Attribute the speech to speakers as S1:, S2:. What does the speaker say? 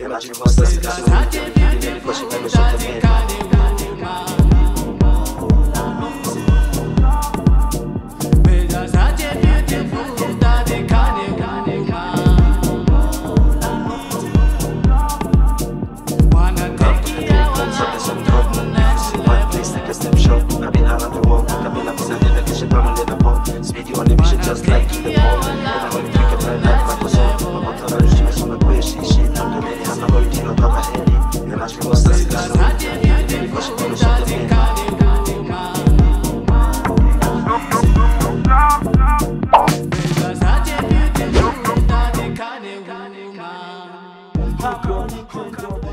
S1: macie włosy z gazu, nie proszę tego, że to nie Speedy on the mission just like the ball. I'm gonna drink it right like my cousin. I'm not gonna lose my stomach where she shit. I'm the lady, I'm not going to know about Henny. And I should go start to go. I'm pushing for the shot of me. I'm